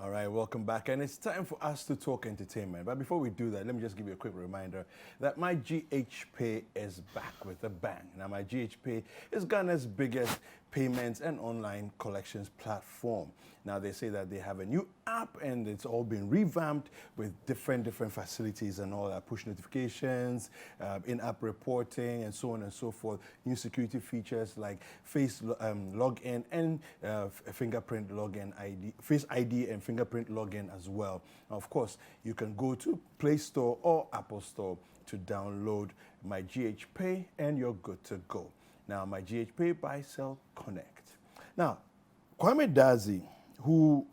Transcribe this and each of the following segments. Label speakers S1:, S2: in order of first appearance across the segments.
S1: All right, welcome back. And it's time for us to talk entertainment. But before we do that, let me just give you a quick reminder that my GHP is back with a bang. Now, my GHP is Ghana's biggest payments and online collections platform. Now, they say that they have a new app and it's all been revamped with different facilities and all that, push notifications, in-app reporting, and so on and so forth. New security features like face login and fingerprint login ID, face ID and fingerprint login as well. Now, of course, you can go to Play Store or Apple Store to download my GHP and you're good to go. Now, my GHP Buy Sell Connect. Now, Kwame Dazi, who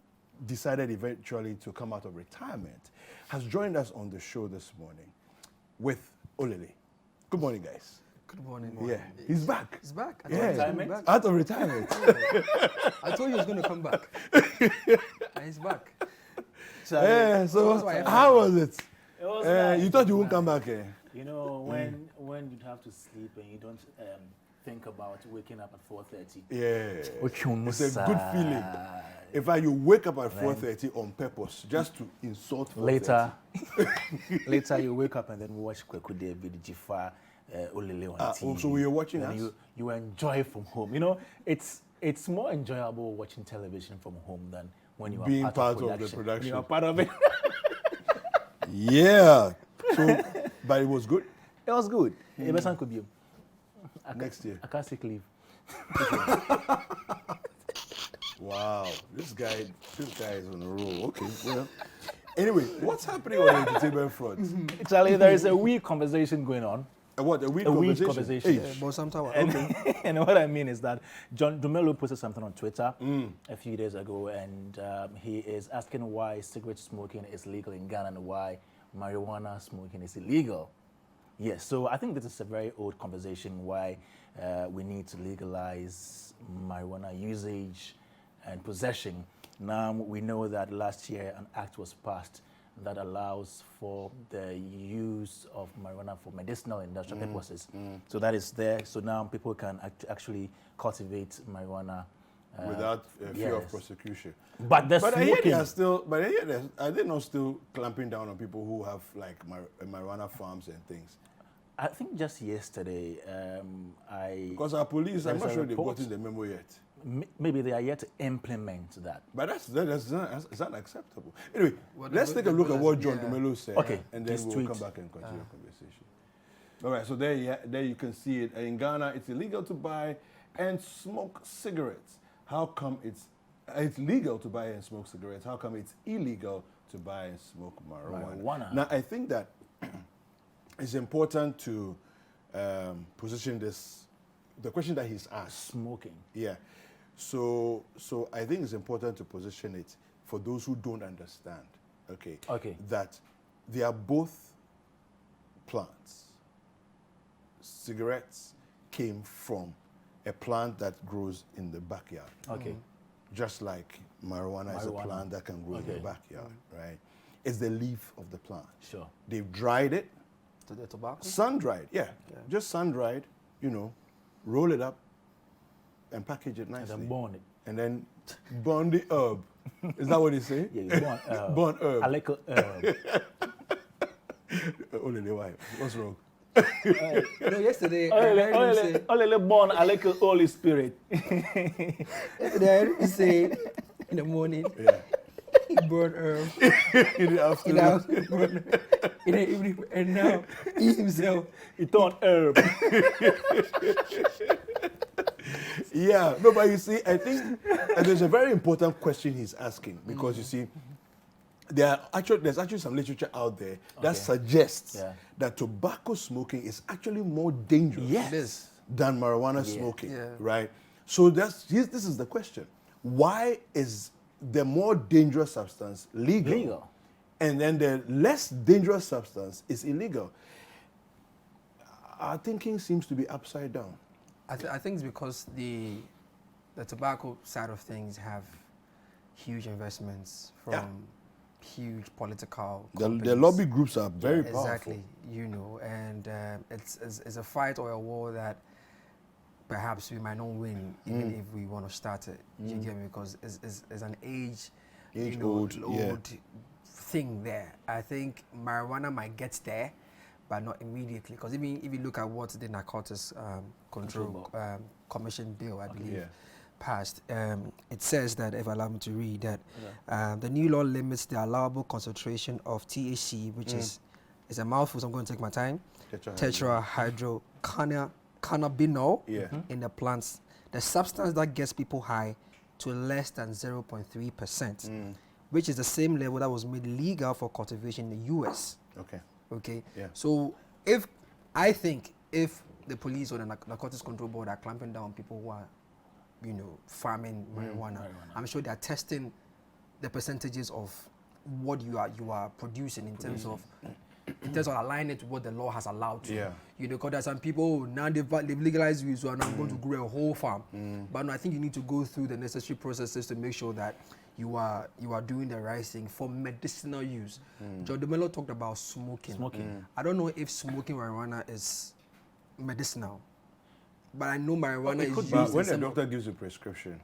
S1: decided eventually to come out of retirement, has joined us on the show this morning with Olele. Good morning, guys.
S2: Good morning.
S1: Yeah, he's back.
S2: He's back.
S1: Out of retirement.
S2: I told you he was going to come back. And he's back.
S1: So how was it?
S3: It was nice.
S1: You thought you wouldn't come back?
S3: You know, when you'd have to sleep and you don't think about waking up at 4:30.
S1: Yeah. It's a good feeling. In fact, you wake up at 4:30 on purpose just to insult 4:30.
S3: Later you wake up and then watch Kwekude Jifa Olele on TV.
S1: So you're watching us?
S3: You enjoy from home. You know, it's more enjoyable watching television from home than when you are
S1: being
S3: part
S1: of the production.
S3: You are part of it.
S1: Yeah. So, but it was good.
S3: It was good. Ebesan could be
S1: next year.
S3: I can't take leave.
S1: Wow, this guy is on a roll. Okay, well. Anyway, what's happening on the entertainment front?
S3: Charlie, there is a weird conversation going on.
S1: A weird conversation?
S3: Okay. And what I mean is that Dumelo posted something on Twitter a few days ago, and he is asking why cigarette smoking is legal in Ghana and why marijuana smoking is illegal. Yes, so I think this is a very old conversation why we need to legalize marijuana usage and possession. Now, we know that last year an act was passed that allows for the use of marijuana for medicinal and industrial purposes. So that is there. So now people can actually cultivate marijuana
S1: without fear of prosecution.
S3: But
S1: I hear they are still. But I hear are they not still clamping down on people who have like marijuana farms and things?
S3: I think just yesterday,
S1: because our police, I'm not sure they've gotten the memo yet.
S3: Maybe they are yet to implement that.
S1: But that's not acceptable. Anyway, let's take a look at what John Dumelo said.
S3: Okay.
S1: And then we'll come back and continue the conversation. All right, so there you can see it. In Ghana, it's illegal to buy and smoke cigarettes. How come it's legal to buy and smoke cigarettes? How come it's illegal to buy and smoke marijuana? Now, I think that it's important to position this, the question that he's asked.
S3: Smoking.
S1: Yeah. So I think it's important to position it for those who don't understand, okay, that they are both plants. Cigarettes came from a plant that grows in the backyard.
S3: Okay.
S1: Just like marijuana is a plant that can grow in the backyard, right? It's the leaf of the plant.
S3: Sure.
S1: They've dried it.
S2: To the tobacco?
S1: Sun-dried, just sun-dried, roll it up and package it nicely.
S3: And then burn it.
S1: And then burn the herb. Is that what they say?
S3: Yeah, you burn herb.
S1: Burn herb.
S3: I like herb.
S1: Olele, why? What's wrong?
S2: No, yesterday I heard him say...
S3: Olele born, I like Holy Spirit.
S2: Yesterday I heard him say in the morning, he burned herb.
S1: In the afternoon.
S2: Burn herb. In the evening, and now he himself,
S3: he turned herb.
S1: Yeah, no, but you see, I think there's a very important question he's asking because you see, there's actually some literature out there that suggests that tobacco smoking is actually more dangerous than marijuana smoking, right? So this is the question: why is the more dangerous substance legal? And then the less dangerous substance is illegal? Our thinking seems to be upside down.
S2: I think it's because the tobacco side of things have huge investments from huge political companies.
S1: The lobby groups are very powerful.
S2: Exactly, and it's a fight or a war that perhaps we might not win even if we want to start it. You get me? Because it's an age
S1: Age-old, yeah.
S2: thing there. I think marijuana might get there, but not immediately. Because even if you look at what the Narcotics Control Commission bill, I believe, passed, it says that, if I allow me to read, that the new law limits the allowable concentration of THC, which is a mouthful, so I'm going to take my time. Tetrahydrocannabinol in the plants, the substance that gets people high, to less than 0.3%, which is the same level that was made legal for cultivation in the US. Okay. Yeah. So if the police or the Narcotics Control Board are clamping down on people who are, farming marijuana, I'm sure they are testing the percentages of what you are producing in terms of aligning it to what the law has allowed to. Because there's some people now they've legalized weed, so I'm going to grow a whole farm. But no, I think you need to go through the necessary processes to make sure that you are doing the right thing for medicinal use. John Dumelo talked about smoking. I don't know if smoking marijuana is medicinal, but I know marijuana is used.
S1: But when a doctor gives you a prescription,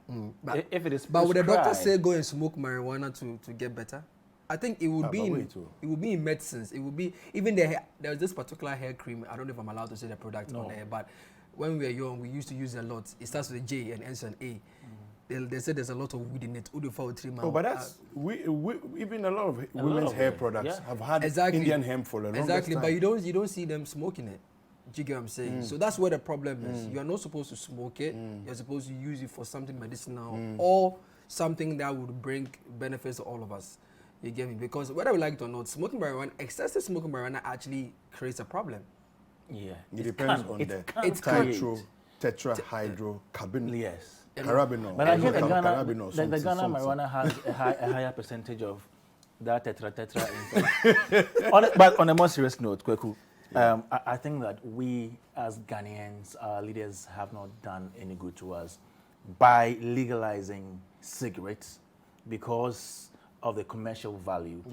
S3: if it is
S2: but would the doctor say go and smoke marijuana to get better? I think it would be in medicines. It would be even there's this particular hair cream. I don't know if I'm allowed to say the product on air, but when we were young, we used to use it a lot. It starts with a J and ends with an A. They said there's a lot of weed in it.
S1: But that's even a lot of women's hair products have had Indian hemp for a long time.
S2: Exactly, but you don't see them smoking it. Do you get what I'm saying? So that's where the problem is. You are not supposed to smoke it. You're supposed to use it for something medicinal or something that would bring benefits to all of us. You get me? Because whether we like it or not, excessive smoking marijuana actually creates a problem.
S3: Yeah.
S1: It depends on the tetrahydrocannabinol.
S3: Yes.
S1: Carabinol.
S3: But I think the Ghana marijuana has a higher percentage of that tetra. But on a more serious note, Kweku, I think that we as Ghanaians, our leaders have not done any good to us by legalizing cigarettes because of the commercial value.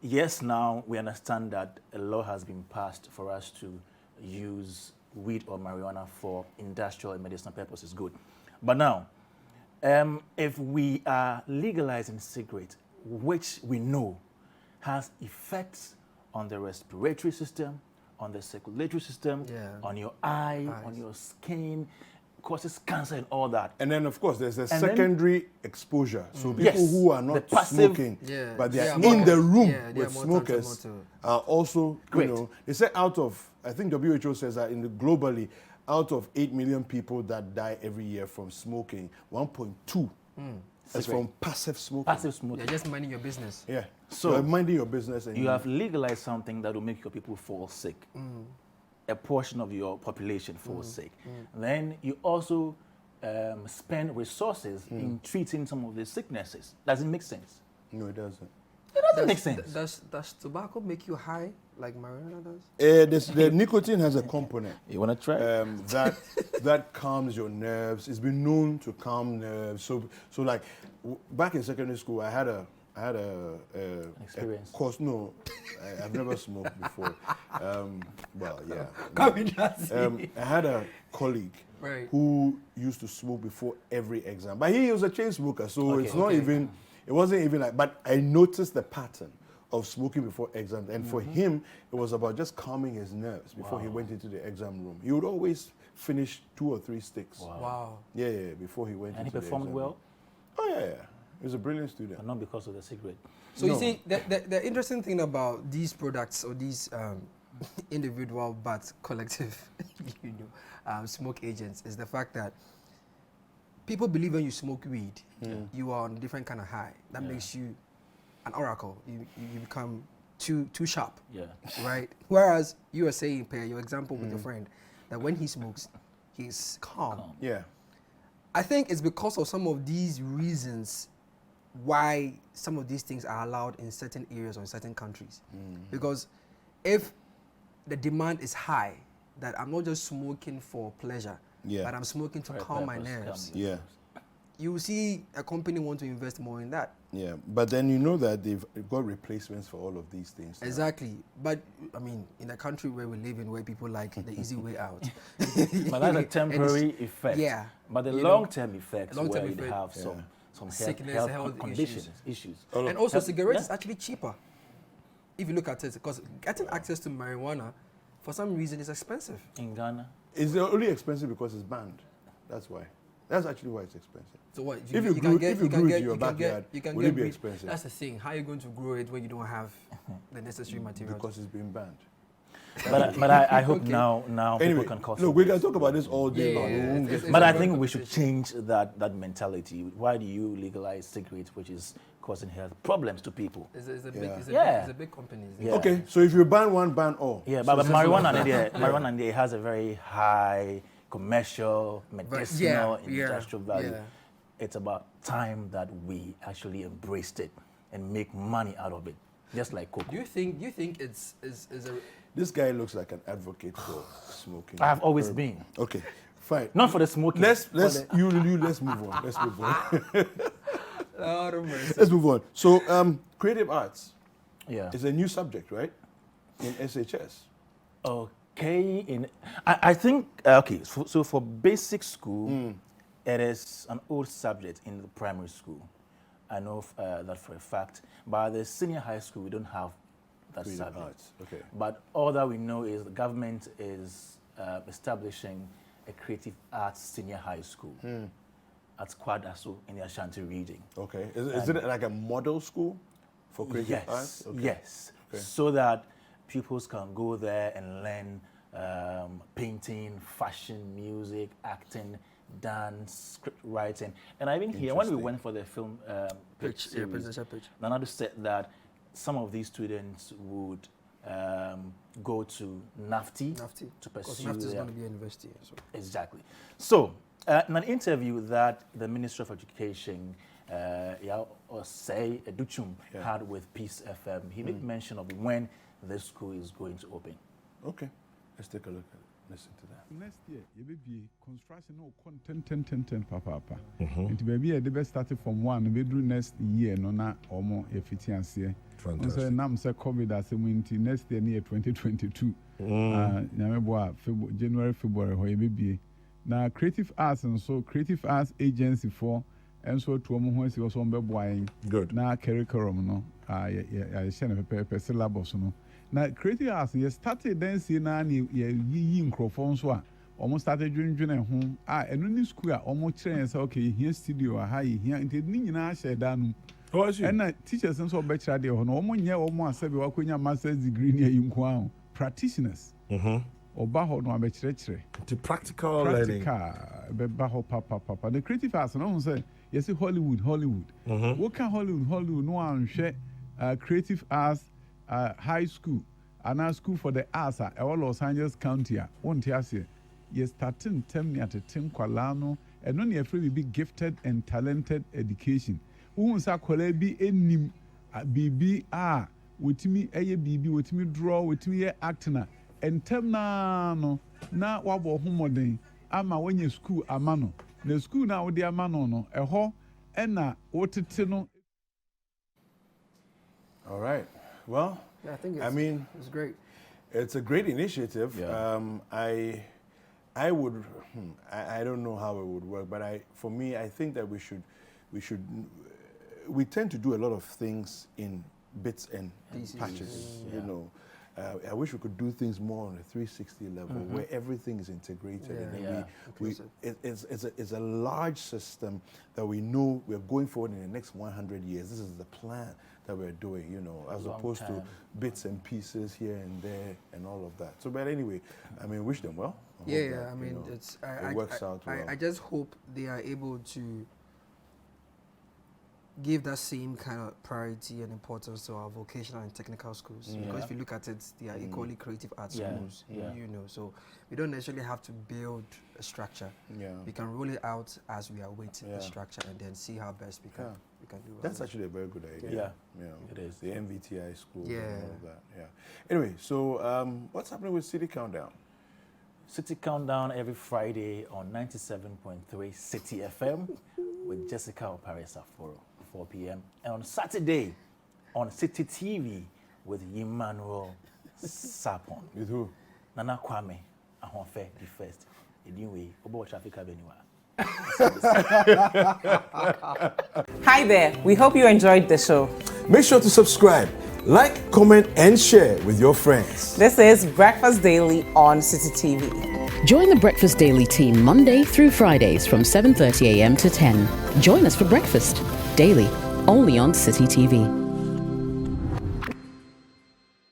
S3: Yes, now we understand that a law has been passed for us to use weed or marijuana for industrial and medicinal purposes. Good. But now, if we are legalizing cigarettes, which we know has effects on the respiratory system, on the circulatory system, on your eyes, on your skin, causes cancer and all that.
S1: And then, of course, there's a secondary exposure. So people who are not smoking, but they are in the room with smokers are also, they say out of, I think WHO says that globally, out of 8 million people that die every year from smoking, 1.2 is from passive smoking.
S3: Passive smoking.
S2: You're just minding your business.
S1: Yeah. So you're minding your business. And
S3: you have legalized something that will make your people fall sick. A portion of your population falls sick. Then you also spend resources in treating some of the sicknesses. Does it make sense?
S1: No, it doesn't.
S3: It doesn't make sense.
S2: Does tobacco make you high like marijuana does?
S1: The nicotine has a component.
S3: You want to try?
S1: That calms your nerves. It's been known to calm nerves. So like back in secondary school, I had a
S3: experience.
S1: Course, no, I've never smoked before. Well, yeah. I had a colleague who used to smoke before every exam, but he was a chain smoker, so it's not even. It wasn't even like. But I noticed the pattern of smoking before exams, and for him, it was about just calming his nerves before he went into the exam room. He would always finish 2 or 3 sticks.
S2: Wow.
S1: Yeah, before he went.
S3: And
S1: into
S3: he performed well.
S1: Room. Oh yeah. He was a brilliant student.
S3: But not because of the cigarette.
S2: So you see, the interesting thing about these products or these individual but collective, smoke agents is the fact that people believe when you smoke weed, you are on a different kind of high. That makes you an oracle. You become too sharp. Yeah. Right. Whereas you are saying, Per, your example with your friend, that when he smokes, he's calm.
S1: Yeah.
S2: I think it's because of some of these reasons why some of these things are allowed in certain areas or in certain countries. Because if the demand is high, that I'm not just smoking for pleasure, but I'm smoking to calm my nerves.
S1: Yeah.
S2: You see a company want to invest more in that.
S1: Yeah, but then you know that they've got replacements for all of these things. Now.
S2: Exactly. But, I mean, in a country where we live in, where people like the easy way out.
S3: But that's a temporary effect.
S2: Yeah.
S3: But the long-term effects where you have some some
S2: Sickness,
S3: health conditions, issues.
S2: And also, cigarettes is actually cheaper. If you look at it, because getting access to marijuana, for some reason, is expensive.
S3: In Ghana?
S1: It's only expensive because it's banned. That's why. That's actually why it's expensive.
S2: So what?
S1: If you grew it in your backyard, would it be expensive?
S2: That's the thing. How are you going to grow it when you don't have the necessary material?
S1: Because it's been banned.
S3: But I hope now
S1: Anyway,
S3: people can cause.
S1: Look, we can talk about this all day long.
S2: Yeah,
S1: We won't get-
S3: But I think we should change that mentality. Why do you legalize cigarettes, which is causing health problems to people?
S2: It's a big company.
S3: Yeah.
S1: Okay, so if you ban one, ban all.
S3: Yeah, but marijuana in there has a very high commercial, medicinal, industrial value.
S2: Yeah.
S3: It's about time that we actually embraced it and make money out of it, just like cocoa.
S2: Do you think it's a
S1: This guy looks like an advocate for smoking.
S3: I have always been.
S1: Okay, fine.
S3: Not for the smoking.
S1: Let's move on. Let's move on.
S2: Lord of mercy.
S1: Let's move on. So, creative arts
S3: Yeah.
S1: is a new subject, right? In SHS.
S3: Okay. I think okay. So for basic school, it is an old subject in the primary school. I know that for a fact. But at the senior high school, we don't have that
S1: Creative
S3: subject.
S1: arts. Okay.
S3: But all that we know is the government is establishing a creative arts senior high school at Kwadaso in the Ashanti region.
S1: Okay. Is it like a model school for creative arts? Okay.
S3: Yes.
S1: Okay.
S3: So that pupils can go there and learn painting, fashion, music, acting, dance, script writing. And I even hear when we went for the film pitch series,
S2: presidential pitch.
S3: Nanado said that some of these students would go to NAFTI to pursue
S2: NAFTI is
S3: their-
S2: going to be a university. So.
S3: Exactly. So, in an interview that the Minister of Education, Osei Educhum, had with Peace FM, he made mention of when this school is going to open.
S1: Okay. Let's take a look at it. Listen to that.
S4: Next year, you will be construction or 10 papa. It may be a debate started from 1, we do next year, no, na or more efficiency. So, now, say COVID as a winter next year near 2022. January, February, where you be. Now, creative arts and so creative arts agency for, and so to almost was on buying.
S5: Good.
S4: Now, curriculum, no, I send a paper syllabus, no. Now, creative arts, you started dancing and you microphones were almost started doing home. And only school almost trained, okay, here studio, high here, and didn't share down.
S5: Oh, I see.
S4: And teachers and so better, they are almost 7 your master's degree near you, practitioners. Or baho no abechire.
S5: To practical learning.
S4: Baho papa. The creative arts, no one say, yes, Hollywood. What can Hollywood, no one share creative arts high school, and our school for the arts at Los Angeles County. Won't you say, yes, starting 10 at a Tim Qualano, and only a free be gifted and talented education. Who was a collebi enim at BB with me, a BB, with me draw, with me acting. And temna no na wabo homodin ama wenye school amano the school na wodi amano no eho ena wotete no.
S1: All right. Well,
S2: Yeah, I think it's great.
S1: It's a great initiative.
S3: Yeah.
S1: I would, I don't know how it would work, but for me, I think that we tend to do a lot of things in bits and patches, you know. I wish we could do things more on a 360 level where everything is integrated and then it's a large system that we know we're going forward in the next 100 years. This is the plan that we're doing, you know, as opposed to bits and pieces here and there and all of that. So, but anyway, I mean, wish them well. I hope that,
S2: I mean,
S1: you know,
S2: it's
S1: it works out well.
S2: I just hope they are able to give that same kind of priority and importance to our vocational and technical schools. Because if you look at it, they are equally creative arts schools, you know. So we don't necessarily have to build a structure. We can roll it out as we are waiting the structure and then see how best we can do.
S1: That's actually a very good idea.
S3: Yeah, it is.
S1: The MVTI school and all of that. Yeah. Anyway, so what's happening with City Countdown?
S3: City Countdown every Friday on 97.3 City FM with Jessica Opare Saforo, 4 p.m. And on Saturday on City TV with Emmanuel Sapon.
S1: With who?
S3: Nana Kwame Ahonfe the first. Anyway, Obo Traffic Avenue.
S6: Hi there. We hope you enjoyed the show.
S5: Make sure to subscribe, like, comment, and share with your friends.
S6: This is Breakfast Daily on City TV.
S7: Join the Breakfast Daily team Monday through Fridays from 7:30 a.m. to 10. Join us for breakfast daily, only on City TV.